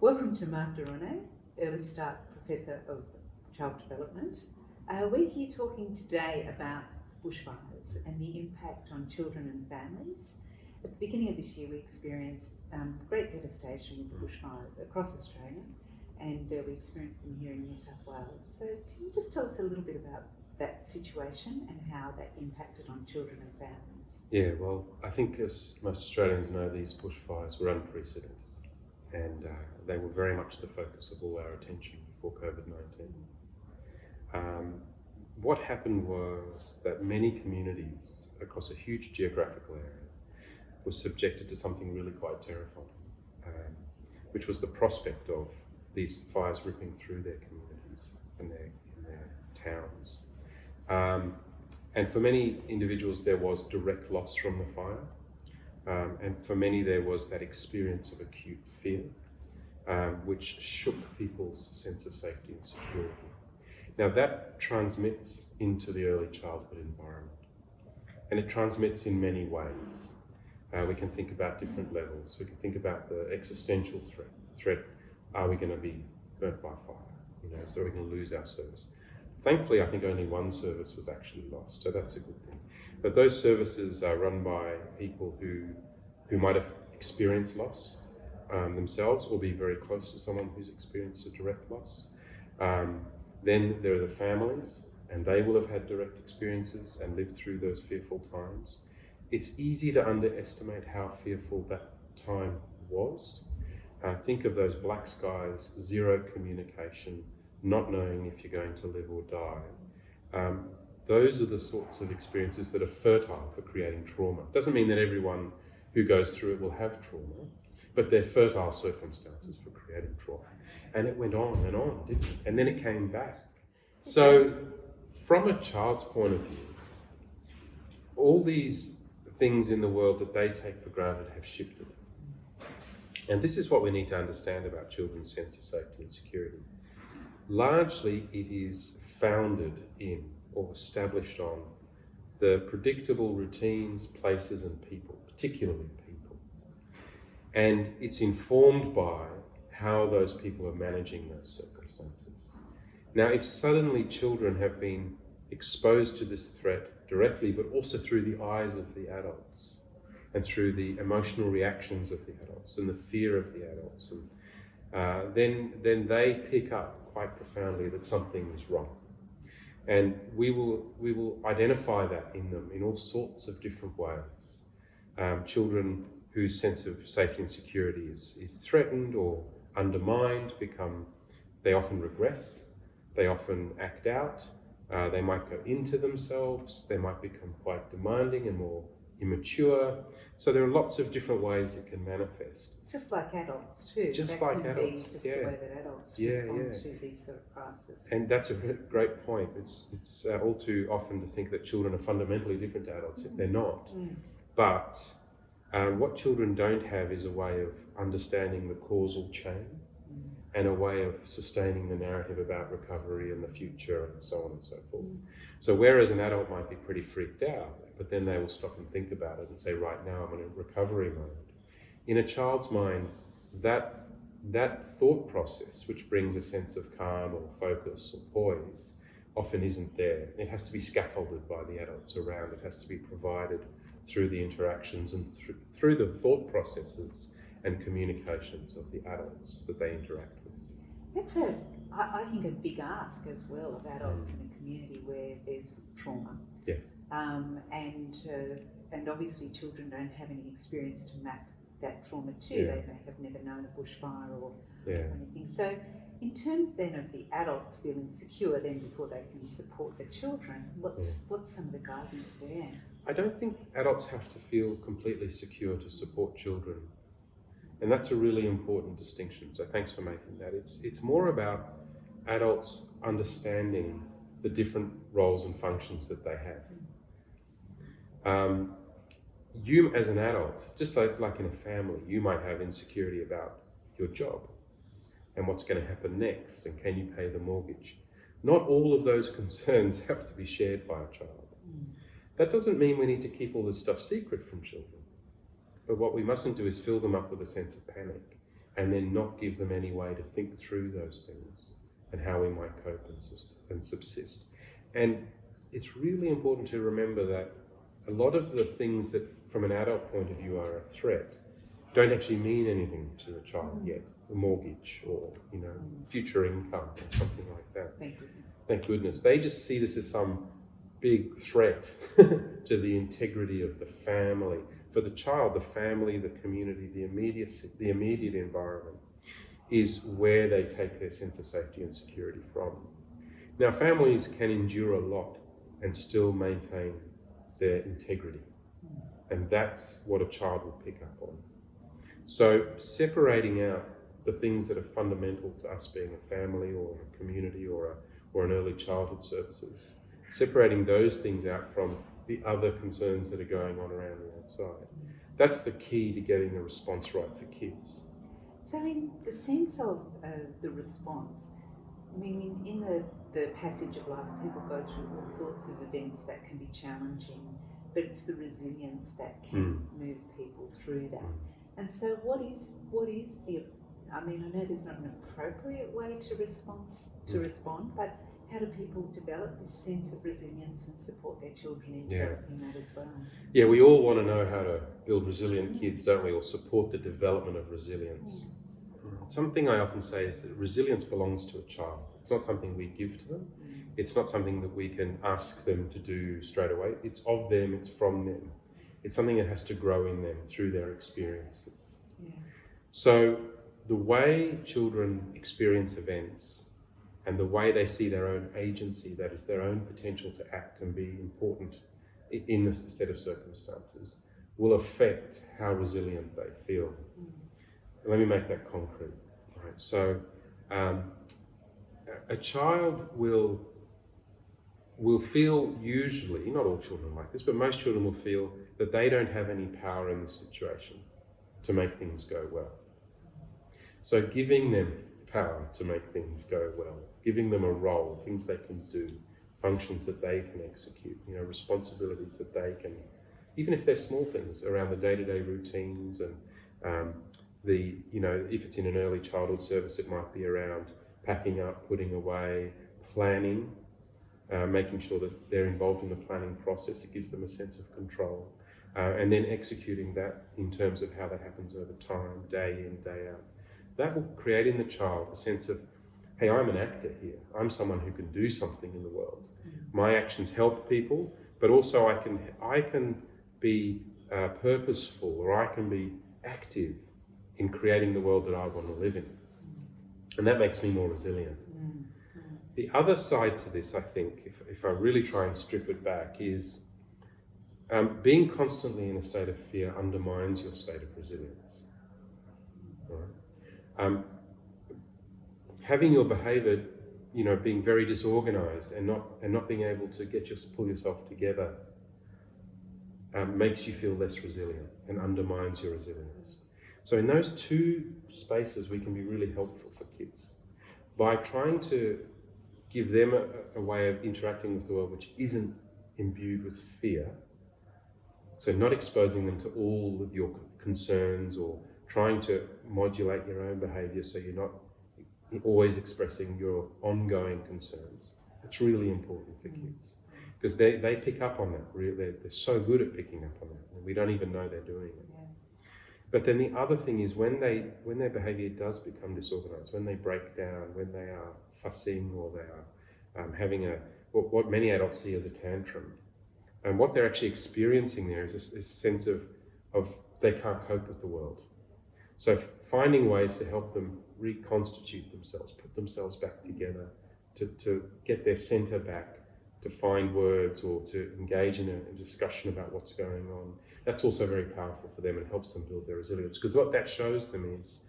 Welcome to Marc Rosnay, Early Start Professor of Child Development. We're here talking today about bushfires and the impact on children and families. At the beginning of this year, we experienced great devastation with the bushfires across Australia, and we experienced them here in New South Wales. So can you just tell us a little bit about that situation and how that impacted on children and families? Yeah, well, I think as most Australians know, these bushfires were unprecedented, and they were very much the focus of all our attention before COVID-19. What happened was that many communities across a huge geographical area were subjected to something really quite terrifying, which was the prospect of these fires ripping through their communities and their towns. And for many individuals, there was direct loss from the fire. And for many, there was that experience of acute fear, which shook people's sense of safety and security. Now that transmits into the early childhood environment, and it transmits in many ways. We can think about different levels. We can think about the existential threat. Are we going to be burnt by fire? So we're going to lose our service. Thankfully, I think only one service was actually lost, so that's a good thing. But those services are run by people who might have experienced loss themselves, or be very close to someone who's experienced a direct loss. Then there are the families, and they will have had direct experiences and lived through those fearful times. It's easy to underestimate how fearful that time was. Think of those black skies, zero communication, not knowing if you're going to live or die. Those are the sorts of experiences that are fertile for creating trauma. Doesn't mean that everyone who goes through it will have trauma, but they're fertile circumstances for creating trauma. And it went on, didn't it? And then it came back. So from a child's point of view, all these things in the world that they take for granted have shifted. And this is what we need to understand about children's sense of safety and security. Largely, it is founded in or established on the predictable routines, places, and people, particularly people. And it's informed by how those people are managing those circumstances. Now, if suddenly children have been exposed to this threat directly, but also through the eyes of the adults, and through the emotional reactions of the adults, and the fear of the adults, and then they pick up quite profoundly that something is wrong. And we will identify that in them in all sorts of different ways. Children whose sense of safety and security is threatened or undermined they often regress, they often act out, they might go into themselves, they might become quite demanding and more immature. So there are lots of different ways it can manifest. Just like adults too. Just that like can adults, be just yeah. the way that adults respond to these sort of crises. And that's a great point. It's all too often to think that children are fundamentally different to adults. They're not. But what children don't have is a way of understanding the causal chain and a way of sustaining the narrative about recovery and the future and so on and so forth. So whereas an adult might be pretty freaked out, but then they will stop and think about it and say, right now I'm in a recovery mode. In a child's mind, that thought process, which brings a sense of calm or focus or poise, often isn't there. It has to be scaffolded by the adults around. It has to be provided through the interactions and through the thought processes and communications of the adults that they interact with. That's I think, a big ask as well of adults in a community where there's trauma. Yeah. And obviously children don't have any experience to map that trauma to. Yeah. They may have never known a bushfire or Yeah. anything. So in terms then of the adults feeling secure then before they can support the children, what's some of the guidance there? I don't think adults have to feel completely secure to support children. And that's a really important distinction. So thanks for making that. It's more about adults understanding the different roles and functions that they have. You as an adult, just like in a family, you might have insecurity about your job and what's going to happen next, and can you pay the mortgage. Not all of those concerns have to be shared by a child. That doesn't mean we need to keep all this stuff secret from children. But what we mustn't do is fill them up with a sense of panic and then not give them any way to think through those things and how we might cope and subsist. And it's really important to remember that a lot of the things that from an adult point of view are a threat don't actually mean anything to the child yet. A mortgage or, future income or something like that. Thank goodness. Thank goodness. They just see this as some big threat to the integrity of the family. For the child, the family, the community, the immediate environment is where they take their sense of safety and security from. Now, families can endure a lot and still maintain their integrity. And that's what a child will pick up on. So separating out the things that are fundamental to us being a family or a community or an early childhood services, separating those things out from the other concerns that are going on around the outside. That's the key to getting the response right for kids. So in the sense of the response, I mean, in the passage of life, people go through all sorts of events that can be challenging, but it's the resilience that can move people through that. And so what is the, I mean, I know there's not an appropriate way to respond, but how do people develop this sense of resilience and support their children in developing that as well? Yeah, we all want to know how to build resilient kids, don't we? Or support the development of resilience. Something I often say is that resilience belongs to a child. It's not something we give to them. It's not something that we can ask them to do straight away. It's of them, it's from them. It's something that has to grow in them through their experiences. Yeah. So the way children experience events and the way they see their own agency, that is their own potential to act and be important in a set of circumstances, will affect how resilient they feel. Let me make that concrete. Right. So a child will feel, usually, not all children like this, but most children will feel that they don't have any power in this situation to make things go well. So giving them power to make things go well, giving them a role, things they can do, functions that they can execute, responsibilities that they can, even if they're small things around the day-to-day routines and if it's in an early childhood service, it might be around packing up, putting away, planning, making sure that they're involved in the planning process. It gives them a sense of control. And then executing that in terms of how that happens over time, day in, day out. That will create in the child a sense of, hey, I'm an actor here. I'm someone who can do something in the world. My actions help people, but also I can be purposeful, or I can be active in creating the world that I want to live in. And that makes me more resilient. The other side to this, I think, if I really try and strip it back, is being constantly in a state of fear undermines your state of resilience. Right? Having your behaviour, being very disorganised and not being able to pull yourself together makes you feel less resilient and undermines your resilience. So in those two spaces, we can be really helpful for kids by trying to give them a way of interacting with the world which isn't imbued with fear. So not exposing them to all of your concerns or trying to modulate your own behaviour so you're not always expressing your ongoing concerns. It's really important for kids because they pick up on that. They're so good at picking up on that, and we don't even know they're doing it. But then the other thing is when their behaviour does become disorganised, when they break down, when they are fussing or they are having what many adults see as a tantrum, and what they're actually experiencing there is this sense of they can't cope with the world. So finding ways to help them reconstitute themselves, put themselves back together, to get their centre back, to find words or to engage in a discussion about what's going on. That's also very powerful for them and helps them build their resilience. Because what that shows them is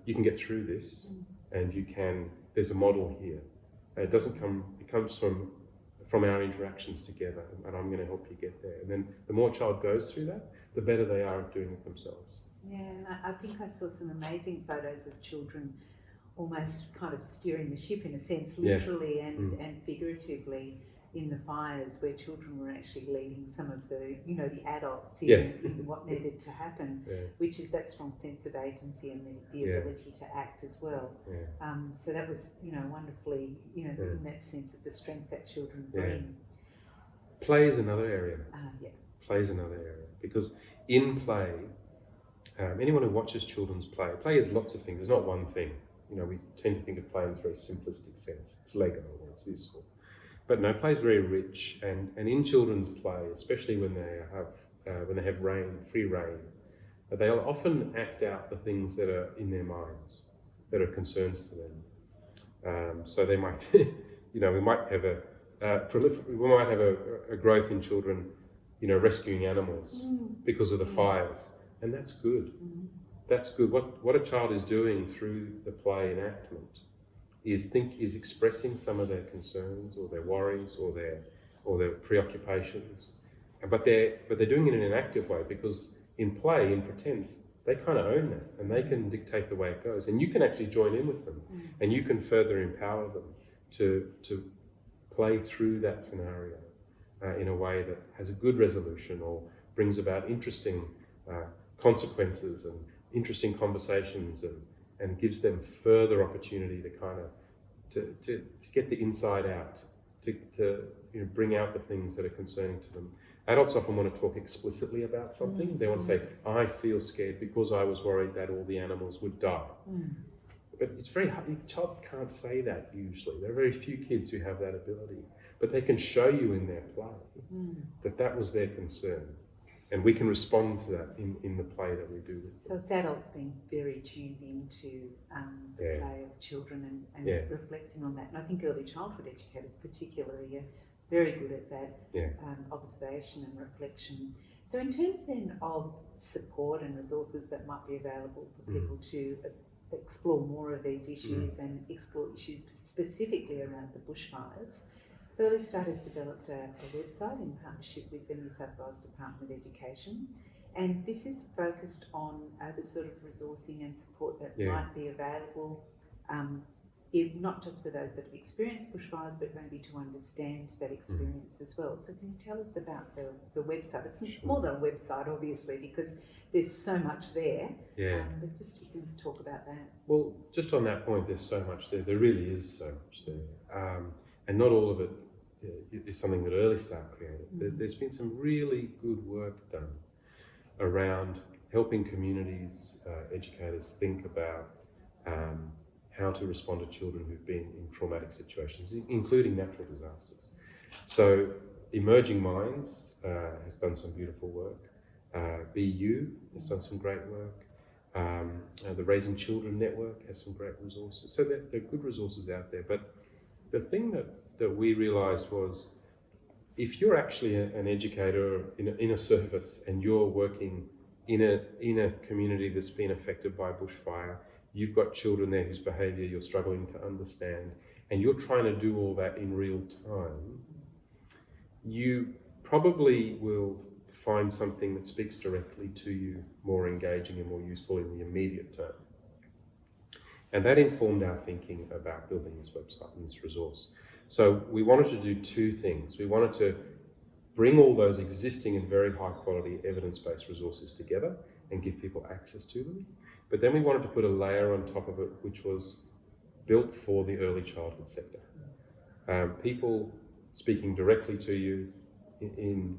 you can get through this and there's a model here. It comes from our interactions together, and I'm going to help you get there. And then the more a child goes through that, the better they are at doing it themselves. Yeah, and I think I saw some amazing photos of children almost kind of steering the ship in a sense, literally and figuratively. in the fires where children were actually leading some of the, the adults Yeah. in what needed to happen, Yeah. which is that strong sense of agency and the Yeah. ability to act as well. Yeah. So that was, wonderfully, in that sense of the strength that children Yeah. bring. Play is another area. Yeah. Play is another area, because in play, anyone who watches children's play is lots of things. It's not one thing. We tend to think of play in a very simplistic sense. It's Lego or it's this or. But no, play is very rich, and in children's play, especially when they have free reign, they'll often act out the things that are in their minds, that are concerns to them. So they might, we might have a growth in children, rescuing animals because of the fires, and that's good. That's good. What a child is doing through the play enactment is expressing some of their concerns or their worries or their preoccupations, but they're doing it in an active way, because in play, in pretense, they kind of own that and they can dictate the way it goes, and you can actually join in with them, and you can further empower them to play through that scenario in a way that has a good resolution or brings about interesting consequences and interesting conversations, and gives them further opportunity to kind of to get the inside out, to bring out the things that are concerning to them. Adults often want to talk explicitly about something. They want to say, I feel scared because I was worried that all the animals would die. But it's very hard. A child can't say that usually. There are very few kids who have that ability. But they can show you in their play that was their concern. And we can respond to that in the play that we do with them. So it's adults being very tuned into the play of children and reflecting on that. And I think early childhood educators particularly are very good at that observation and reflection. So in terms then of support and resources that might be available for people to explore more of these issues and explore issues specifically around the bushfires, Early Start has developed a website in partnership with the New South Wales Department of Education, and this is focused on the sort of resourcing and support that might be available, not just for those that have experienced bushfires, but maybe to understand that experience as well. So can you tell us about the website? It's more than a website, obviously, because there's so much there, but just you can talk about that. Well, just on that point, there's so much there. There really is so much there. And not all of it is something that Early Start created. There's been some really good work done around helping communities, educators think about how to respond to children who've been in traumatic situations, including natural disasters. So Emerging Minds has done some beautiful work. BU has done some great work. The Raising Children Network has some great resources. So there are good resources out there. But the thing that we realised was, if you're actually an educator in a service and you're working in a community that's been affected by bushfire, you've got children there whose behaviour you're struggling to understand, and you're trying to do all that in real time, you probably will find something that speaks directly to you more engaging and more useful in the immediate term. And that informed our thinking about building this website and this resource. So we wanted to do two things. We wanted to bring all those existing and very high quality evidence-based resources together and give people access to them. But then we wanted to put a layer on top of it, which was built for the early childhood sector. People speaking directly to you in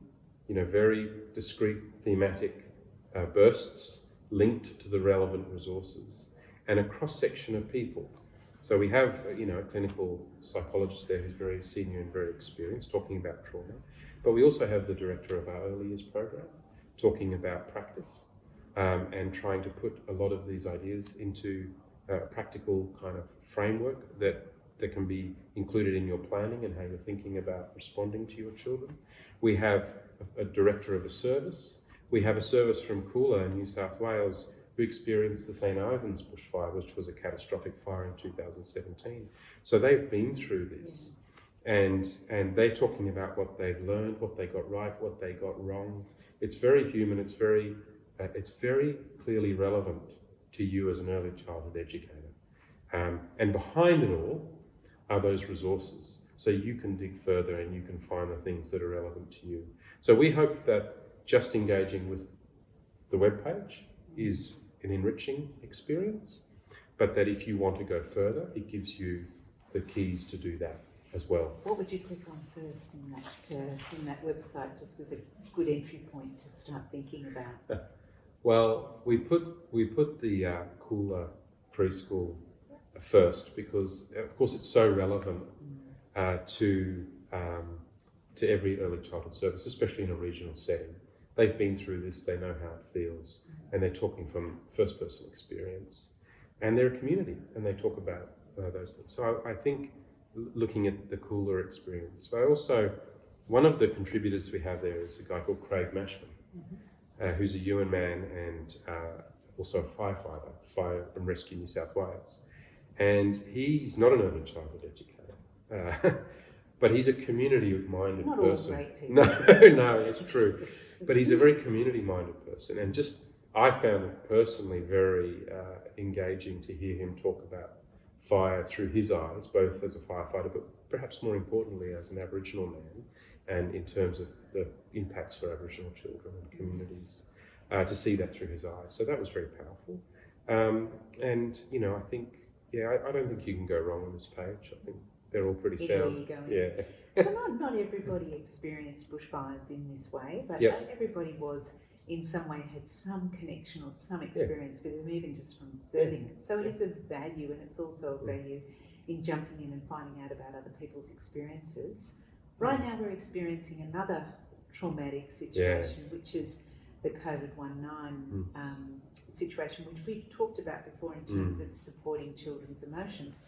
very discrete thematic bursts linked to the relevant resources, and a cross-section of people. So we have a clinical psychologist there who's very senior and very experienced, talking about trauma. But we also have the director of our early years program talking about practice, and trying to put a lot of these ideas into a practical kind of framework that can be included in your planning and how you're thinking about responding to your children. We have a director of a service. We have a service from Coolah in New South Wales who experienced the St. Ivan's bushfire, which was a catastrophic fire in 2017. So they've been through this, and they're talking about what they've learned, what they got right, what they got wrong. It's very human. It's very clearly relevant to you as an early childhood educator. And behind it all are those resources. so you can dig further and you can find the things that are relevant to you. So we hope that just engaging with the webpage is an enriching experience, but that if you want to go further, it gives you the keys to do that as well. What would you click on first in that website, just as a good entry point to start thinking about? Well, we put the cooler preschool first because, of course, it's so relevant to every early childhood service, especially in a regional setting. They've been through this, they know how it feels, and they're talking from first-person experience. And they're a community, and they talk about those things. So I think looking at the cooler experience. But also, one of the contributors we have there is a guy called Craig Mashman, who's a UN man and also a firefighter, Fire and Rescue New South Wales. And he's not an early childhood educator, but he's a community-minded not person. All great people. No, it's true. But he's a very community-minded person, and I found it personally very engaging to hear him talk about fire through his eyes, both as a firefighter, but perhaps more importantly as an Aboriginal man, and in terms of the impacts for Aboriginal children and communities, to see that through his eyes. So that was very powerful. And, I think, I don't think you can go wrong on this page. I think they're all pretty sound. Yeah. So not everybody experienced bushfires in this way, but everybody was in some way had some connection or some experience with them, even just from observing it. So it is a value, and it's also a value in jumping in and finding out about other people's experiences. Right now we're experiencing another traumatic situation, which is the COVID-19 situation, which we've talked about before in terms of supporting children's emotions.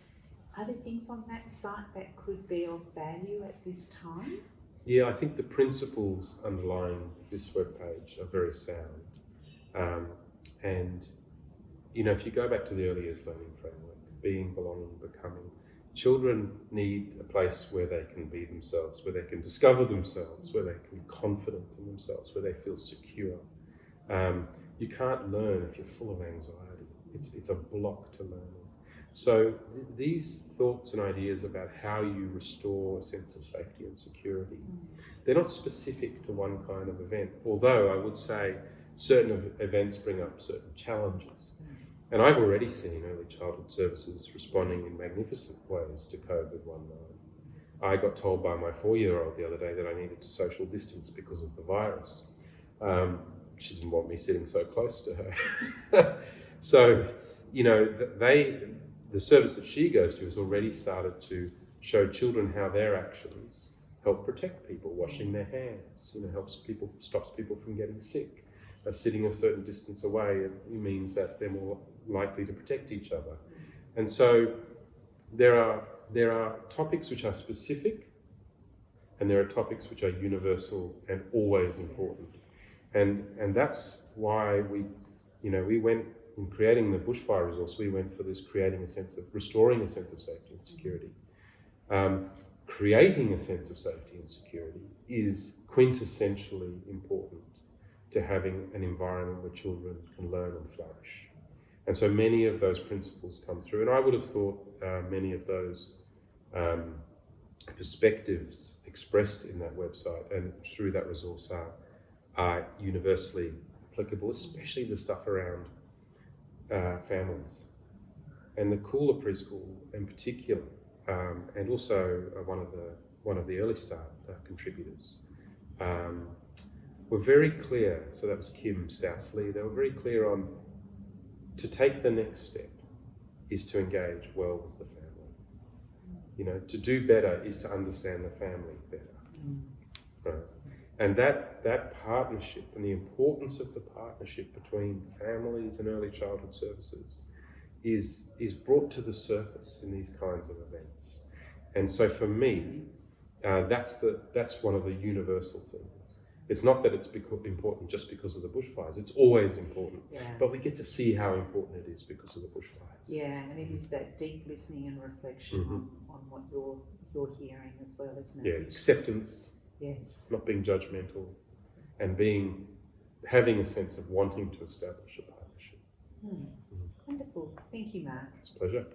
Are there things on that site that could be of value at this time? Yeah, I think the principles underlying this webpage are very sound. And, if you go back to the early years learning framework, being, belonging, becoming, children need a place where they can be themselves, where they can discover themselves, where they can be confident in themselves, where they feel secure. You can't learn if you're full of anxiety. It's a block to learning. So these thoughts and ideas about how you restore a sense of safety and security, they're not specific to one kind of event, although I would say certain events bring up certain challenges. And I've already seen early childhood services responding in magnificent ways to COVID-19. I got told by my 4-year-old the other day that I needed to social distance because of the virus. She didn't want me sitting so close to her. So, the service that she goes to has already started to show children how their actions help protect people, washing their hands, stops people from getting sick. Sitting a certain distance away, it means that they're more likely to protect each other. And so there are topics which are specific, and there are topics which are universal and always important. And that's why we went, in creating the bushfire resource, we went for this restoring a sense of safety and security. Creating a sense of safety and security is quintessentially important to having an environment where children can learn and flourish. And so many of those principles come through. And I would have thought many of those perspectives expressed in that website and through that resource are universally applicable, especially the stuff around families. And the cooler preschool in particular, and also one of the early start contributors, were very clear. So that was Kim Stoutsley. They were very clear on to take the next step is to engage well with the family. To do better is to understand the family better. Right? And that partnership and the importance of the partnership between families and early childhood services is brought to the surface in these kinds of events. And so for me, that's one of the universal things. It's not that it's important just because of the bushfires. It's always important. Yeah. But we get to see how important it is because of the bushfires. Yeah, and it is that deep listening and reflection on what you're hearing as well, isn't it? Yeah, acceptance. Yes. Not being judgmental, and having a sense of wanting to establish a partnership. Wonderful. Thank you, Marc. It's a pleasure.